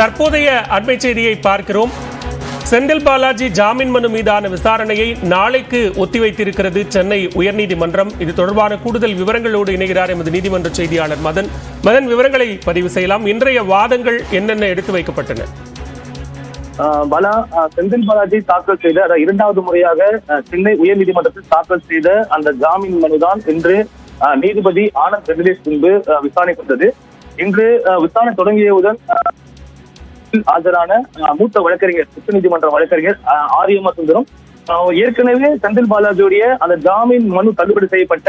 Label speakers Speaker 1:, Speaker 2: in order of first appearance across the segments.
Speaker 1: தற்போதைய அண்மை செய்தியை பார்க்கிறோம். செந்தில் பாலாஜி ஜாமீன் மனு மீதான விசாரணையை நாளைக்கு ஒத்திவைத்திருக்கிறது சென்னை உயர்நீதிமன்றம். இது தொடர்பான கூடுதல் விவரங்களோடு இணைகிறார் எமது நீதிமன்ற செய்தியாளர் மதன். விவரங்களை பதிவு செய்யலாம். இன்றைய வாதங்கள் என்னென்ன எடுத்து வைக்கப்பட்டன?
Speaker 2: பலா, செந்தில் பாலாஜி தாக்கல் செய்த இரண்டாவது முறையாக சென்னை உயர்நீதிமன்றத்தில் தாக்கல் செய்த அந்த ஜாமீன் மனுதான் இன்று நீதிபதி ஆனந்த் வெங்கடேஷ் முன்பு விசாரணைக்கு வந்தது. இன்று விசாரணை தொடங்கியவுடன் ஆஜரான மூத்த வழக்கறிஞர், உச்சநீதிமன்ற வழக்கறிஞர் ஆரியம்மா சுந்தரம் ஏற்கனவே செந்தில் பாலாஜியுடைய அந்த ஜாமீன் மனு தள்ளுபடி செய்யப்பட்ட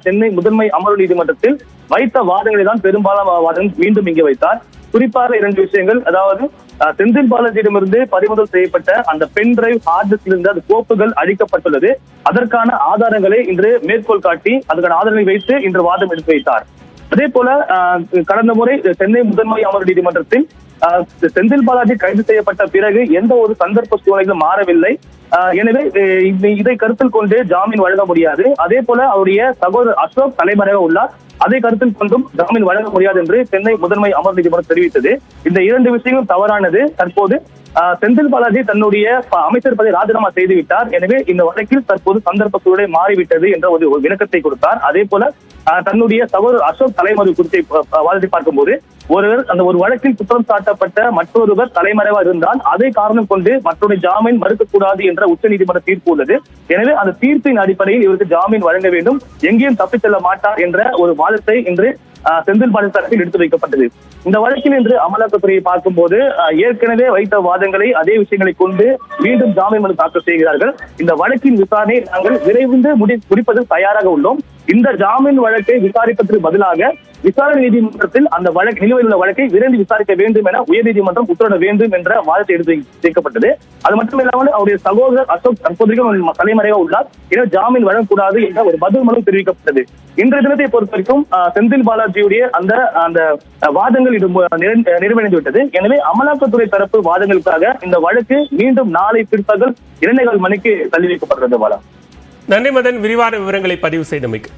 Speaker 2: சென்னை முதன்மை அமர்வு நீதிமன்றத்தில் வைத்த வாதங்களை தான் பெரும்பாலான வாதங்கள் மீண்டும் இங்கே வைத்தார். குறிப்பாக இரண்டு விஷயங்கள். அதாவது, செந்தில் பாலாஜியிடமிருந்து பறிமுதல் செய்யப்பட்ட அந்த பென் டிரைவ் ஹார்ட் டிஸ்கில் இருந்து அது கோப்புகள் அழிக்கப்பட்டுள்ளது. அதற்கான ஆதாரங்களை இன்று மேற்கோள் காட்டி அதற்கான ஆதாரங்களை வைத்து இன்று வாதம் எடுத்து வைத்தார். அதே போல கடந்த முறை சென்னை முதன்மை அமர்வு நீதிமன்றத்தில் செந்தில் பாலாஜி கைது செய்யப்பட்ட பிறகு எந்த ஒரு சந்தர்ப்ப சூழ்நிலையும் மாறவில்லை. எனவே இதை கருத்தில் கொண்டு ஜாமீன் வழங்க முடியாது. அதே போல அவருடைய சகோதரர் அசோக் தலைமறைவாக உள்ளார். அதை கருத்தில் கொண்டும் ஜாமீன் வழங்க முடியாது என்று சென்னை முதன்மை அமர்வு நீதிமன்றம் தெரிவித்தது. இந்த இரண்டு விஷயங்களும் தவறானது. தற்போது செந்தில் பாலாஜி தன்னுடைய அமைச்சர் பதவியை ராஜினாமா செய்துவிட்டார். எனவே இந்த வழக்கில் தற்போது சந்தர்ப்ப சூழலை மாறிவிட்டது என்ற ஒரு விளக்கத்தை கொடுத்தார். அதே போல தன்னுடைய சகோதரர் அசோக் தலைமறைவு குறித்த வாதத்தை பார்க்கும்போது, ஒருவர் அந்த ஒரு வழக்கில் குற்றம் சாட்டப்பட்ட மற்றொருவர் தலைமறைவா இருந்தால் அதை காரணம் கொண்டு மற்றொரு ஜாமீன் மறுக்கக்கூடாது என்ற உச்சநீதிமன்ற தீர்ப்பு உள்ளது. எனவே அந்த தீர்ப்பின் அடிப்படையில் இவருக்கு ஜாமீன் வழங்க வேண்டும், எங்கேயும் தப்பிச் செல்ல மாட்டார் என்ற ஒரு வாதத்தை இன்று செந்தில் பாலாஜி தரப்பில் எடுத்து வைக்கப்பட்டது. இந்த வழக்கில் இன்று அமலாக்கத்துறையை பார்க்கும்போது ஏற்கனவே வைத்த வாதங்களை, அதே விஷயங்களை கொண்டு மீண்டும் ஜாமீன் மனு தாக்கல் செய்கிறார்கள். இந்த வழக்கின் விசாரணை நாங்கள் விரைந்து முடிப்பதில் தயாராக உள்ளோம். இந்த ஜாமீன் வழக்கை விசாரிப்பதற்கு பதிலாக விசாரணை நீதிமன்றத்தில் அந்த வழக்கு நிலுவையில் உள்ள வழக்கை விரைந்து விசாரிக்க வேண்டும் என உயர்நீதிமன்றம் உத்தரவிட வேண்டும் என்ற வாதத்தை எடுத்து வைக்கப்பட்டது. அது மட்டுமில்லாமல் அவருடைய சகோதரர் அசோக் தற்போதைக்கு தலைமறைவாக உள்ளார். எனவே ஜாமீன் வழங்கக்கூடாது என்ற ஒரு பதில் மனு தெரிவிக்கப்பட்டது. இன்றைய தினத்தை பொறுத்த வரைக்கும் செந்தில் பாலாஜியுடைய அந்த வாதங்கள் இது நிறைவடைந்து விட்டது. எனவே அமலாக்கத்துறை தரப்பு வாதங்களுக்காக இந்த வழக்கு மீண்டும் நாளை பிற்பகல் 2:15 மணிக்கு தள்ளி வைக்கப்படுகிறது. பாலா,
Speaker 1: நன்றி மதன், விரிவான விவரங்களை பதிவு செய்தமைக்கு.